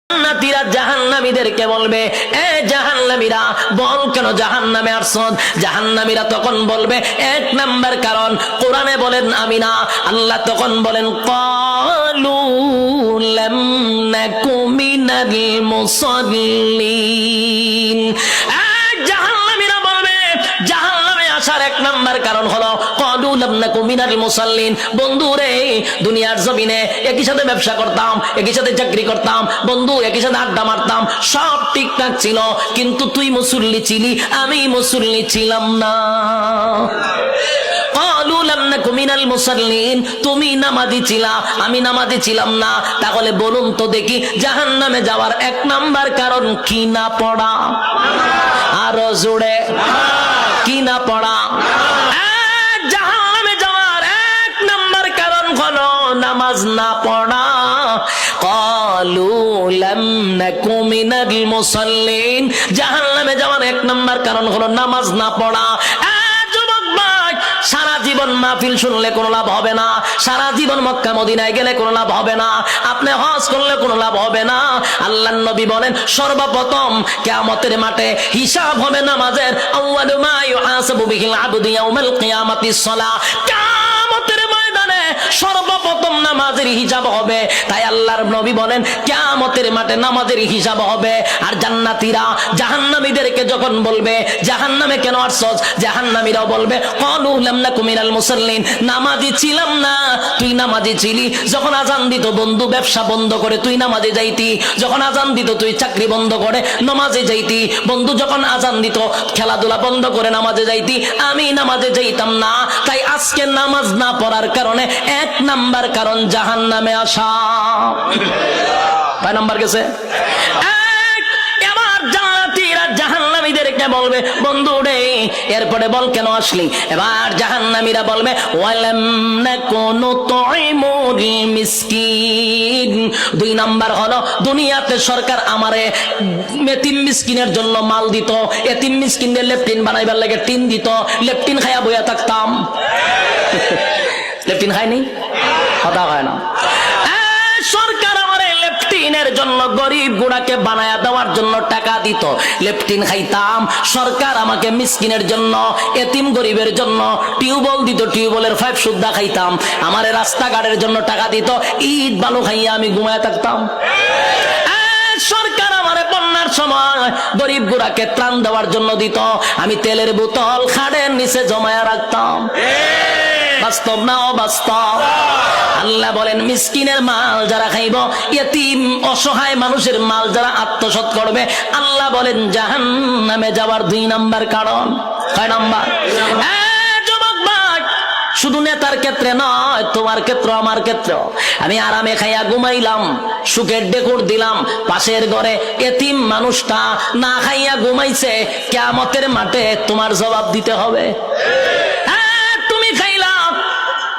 জান্নাতীরা জাহান্নামীদেরকে বলবে, এ জাহান্নামীরা, বল কেন জাহান্নামে আসছ? জাহান্নামীরা তখন বলবে, এক নাম্বার কারণ কোরআনে বলেন আমি না। আল্লাহ তখন বলেন, ক্বালু লাম নাকু মিনাল মুসাল্লিন। জাহান্নামীরা বলবে, জাহান্নামে আসার এক নাম্বার কারণ হলো ক্বালু লাম নাকু মিনাল মুসাল্লিন। বন্ধু রে, দুনিয়ার জমিনে একই সাথে ব্যবসা করতাম, একই সাথে চাকরি করতাম, বন্ধু একই সাথে আড্ডা মারতাম, সব ঠিকঠাক ছিল, কিন্তু তুই মুসল্লি ছিলি, আমি মুসল্লি ছিলাম না। ক্বালু লাম নাকু মিনাল মুসাল্লিন, তুমি নামাজি ছিলা, আমি নামাজি ছিলাম না। তাহলে বলুন তো দেখি, জাহান্নামে যাওয়ার এক নাম্বার কারণ কি না পড়া? আরো জোরে, কি না পড়া? জাহান্নামে যাওয়ার এক নাম্বার কারণ হলো নামাজ না পড়া। ক্বালু লাম নাকু মিনাল মুসাল্লিন, জাহান্নামে যাওয়ার এক নাম্বার কারণ হলো নামাজ না পড়া। সারা জীবন মাহফিল শুনলে কোনো লাভ হবে না, সারা জীবন মক্কা মদিনায় গেলে কোনো লাভ হবে না, আপনি হজ করলে কোনো লাভ হবে না। আল্লাহর নবী বলেন, সর্বপ্রথম কিয়ামতের মাঠে হিসাব হবে নামাজের। আউয়ালু মা ইউহাসাবু বিহিল আবদু ইয়াউমাল কিয়ামাতিস সালাহ। কিয়ামতের ময়দানে সর্বপ্রথম নামাজের হিসাব হবে। তাই আল্লাহর নবী বলেন, কিয়ামতের মাঠে নামাজের হিসাব হবে। আর জান্নাতীরা জাহান্নামীদেরকে যখন বলবে, জাহান্নামে কেন আসছস? জাহান্নামীরাও বলবে, ক্বালু লাম নাকু মিনাল মুসাল্লিন, নামাজি ছিলাম না, তুই নামাজি ছিলি। যখন আযান দিত বন্ধু ব্যবসা বন্ধ করে তুই নামাজে যাইতি, যখন আযান দিত তুই চাকরি বন্ধ করে নামাজে যাইতি, বন্ধু যখন আযান দিত খেলাধুলা বন্ধ করে নামাজে যাইতি, আমি নামাজে যাইতাম না। তাই আজকে নামাজ না পড়ার কারণে এক নাম্বার কারণ জাহান্নামে আসা। কয় নাম্বার গেছে? এবার জান্নাতীরা জাহান্নামীদেরকে বলবে, বন্ধু রে, এরপরে বল কেন আসলি? এবার জাহান্নামীরা বলবে, ওয়ালাম নাকু নুতঈমুল মিসকিন। দুই নাম্বার হলো, দুনিয়াতে সরকার আমারে এতিম মিসকিনের জন্য মাল দিত, এতিম মিসকিনদের লেফটিন বানাইবার লাগে টিন দিত, লেফটিন খাইয়া বইয়া থাকতাম। লেফটিন খায়নি, কথা হয় না। সরকার আমারে লেফটিনের জন্য, গরিব গুড়াকে বানায়া দেওয়ার জন্য টাকা দিত, লেফটিন খাইতাম। সরকার আমাকে মিসকিনের জন্য, এতিম গরিবের জন্য টিউবওয়েল দিত, টিউবওয়েলের পাইপ সুদ্ধা খাইতাম। আমারে রাস্তাঘাটের জন্য টাকা দিত, ইট বালু খাইয়া আমি ঘুমায় থাকতাম। সরকার আমারে বন্যার সময় গরিব গুড়াকে ত্রাণ দেওয়ার জন্য দিত, আমি তেলের বোতল খাড়ের নিচে জমায়া রাখতাম। বাস্তব না অবাস্তব? আল্লাহ বলেন, মিসকিনের মাল যারা খাইব, ইতিম অসহায় মানুষের মাল যারা আত্মসাৎ করবে, আল্লাহ বলেন জাহান্নামে যাওয়ার দুই নাম্বার কারণ। কয় নাম্বার? যুবক ভাই, শুধু নেতার ক্ষেত্রে নয়, তোমার ক্ষেত্র আমার ক্ষেত্র। আমি আরামে খাইয়া ঘুমাইলাম, সুখের ডেকুর দিলাম, পাশের ঘরে এতিম মানুষটা না খাইয়া ঘুমাইছে, কিয়ামতের মাঠে তোমার জবাব দিতে হবে।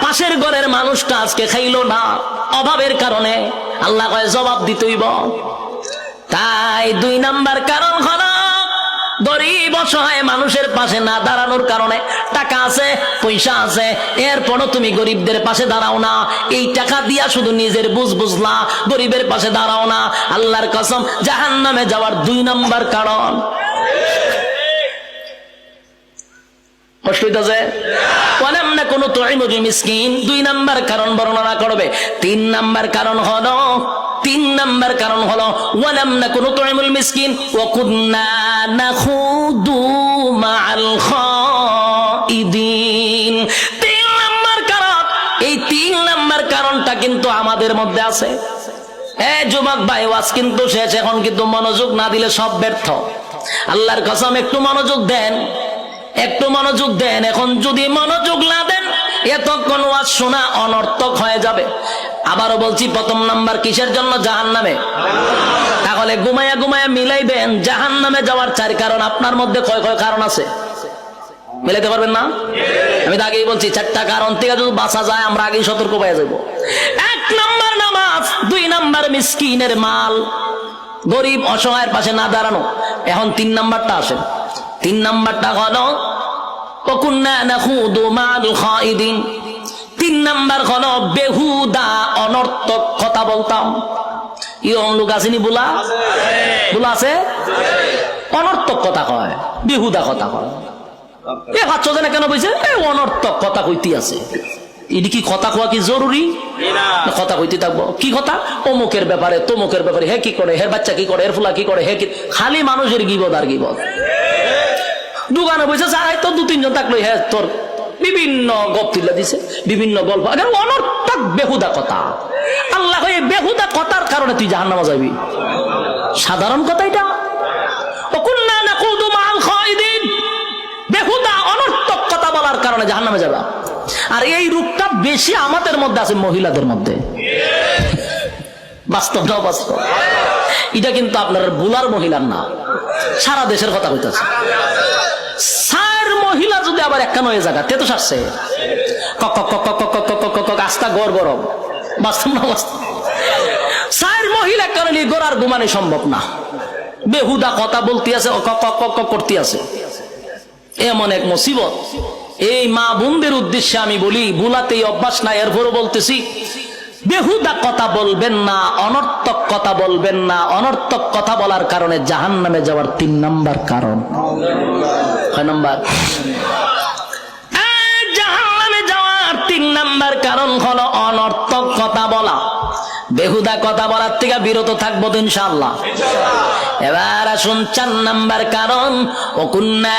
পাশের ঘরের মানুষটা আজকে খাইলো না অভাবের কারণে, আল্লাহ কয় জবাব দিতেইব। তাই দুই নাম্বার কারণ হলো গরিব অসহায় মানুষের পাশে না দাঁড়ানোর কারণে। টাকা আছে, পয়সা আছে, এরপরও তুমি গরিবদের পাশে দাঁড়াও না। এই টাকা দিয়া শুধু নিজের বুঝ বুঝলা, গরিবের পাশে দাঁড়াও না। আল্লাহর কসম, জাহান্নামে যাওয়ার দুই নাম্বার কারণ। কষ্ট হইতেছে? ওয়ালাম নাকু নুতঈমুল মিসকিন, দুই নাম্বার কারণ বর্ণনা করবে। তিন নাম্বার কারণ হলো ওয়ালাম নাকু নুতঈমুল মিসকিন ওয়া কুন্না নাখুদু মাআল খাইদিন। তিন নাম্বার কারণ, এই তিন নাম্বার কারণটা কিন্তু আমাদের মধ্যে আছে। যুবক ভাই, ওয়াজ কিন্তু শেষ, এখন কিন্তু মনোযোগ না দিলে সব ব্যর্থ। আল্লাহর কসম, একটু মনোযোগ দেন, একটু মনোযোগ দেন। এখন যদি মনোযোগ না দেন, এতক্ষণ ওয়াজ শোনা অনর্থক হয়ে যাবে। আবারও বলছি, প্রথম নাম্বার কিসের জন্য? জাহান্নামে। তাহলে ঘুমায়া ঘুমায়া মিলাইবেন জাহান্নামে যাওয়ার চার কারণ। আপনার মধ্যে কয় কয় কারণ আছে? মিলাইতে পারবেন না? আমি তো আগেই বলছি, চারটা কারণ থেকে যদি বাঁচা যায়, আমরা আগেই সতর্ক পেয়ে যাবো। এক নাম্বার নামাজ, দুই নাম্বার মিসকিনের মাল, গরিব অসহায়ের পাশে না দাঁড়ানো। এখন তিন নাম্বারটা আসেন। তিন নাম্বারটা হলো ওয়াকুন্না নাখুদু মাআল খাইদিন। তিন নাম্বার হলো বেহুদা অনর্থক কথা বলতাম। এরকম লোক আসেনি বুলা বুলা আছে, অনর্থক কথা কয়, বেহুদা কথা কয়। এ ভাবছো যে না কেন বলছে অনর্থক কথা কইতে আছে। এটি কি কথা কোয়া কি জরুরি? কথা কইতে থাকবো কি কথা, অমুকের ব্যাপারে তমুকের ব্যাপারে, হে কি করে, হের বাচ্চা কি করে, হের ফুলা কি করে, হে কি, খালি মানুষের গিবদ আর গিবদ। দোকানে বসে যারাই তো 2-3 জন থাকলো, হ্যাঁ তোর বিভিন্ন গপ তুলে দিছে, বিভিন্ন গল্প, অনর্থক বেহুদা কথা। আল্লাহ এই বেহুদা কথার কারণে তুই জাহান্নামে যাবি। সাধারণ কথা এটা। বেহুদা অনর্থক কথা বলার কারণে জাহান্নামে যাবা। আর এই রূপটা বেশি আমাদের মধ্যে আছে, মহিলাদের মধ্যে। বাস্তব না বাস্তব? এটা কিন্তু আপনার বুলার মহিলার না, সারা দেশের কথা হইতেছে। সার মহিলা যদি আবার একখান হয়ে জায়গা তে তো সারছে আস্তা গড় গরম। বাস্তব না বাস্তব? সার মহিলা কারণে গোড়ার ঘুমানো সম্ভব না, বেহুদা কথা বলতে আছে, করতে আছে। এমন এক মুসিবত। এই মা বোনদের উদ্দেশ্যে আমি বলি, বুলাতেই অভ্যাস না, এরপরও বলতেছি, বেহুদা কথা বলবেন না, অনর্থক কথা বলবেন না। অনর্থক কথা বলার কারণে জাহান্নামে যাওয়ার 3 নাম্বার কারণ। কয় নাম্বার? জাহান্নামে যাওয়ার 3 নাম্বার কারণ হলো অনর্থক কথা বলা। বেহুদা কথা বলার থেকে বিরত থাকবো তো ইনশাআল্লাহ। এবার আসুন 4 নাম্বার কারণ, ওকুন্না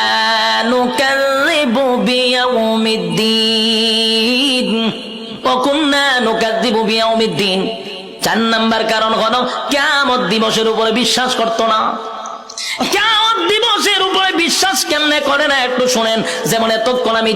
নুকাযযিবু বিয়াউমিদ্দিন। ওকুন্না নুকাযযিবু বিয়াউমিদ্দিন 4 নাম্বার কারণ হলো কিয়ামত দিবসের উপরে বিশ্বাস করতো না। কিয়ামত দিবসের উপরে বিশ্বাস কেমনে করে না একটু শুনেন। যেমন এতক্ষণ আমি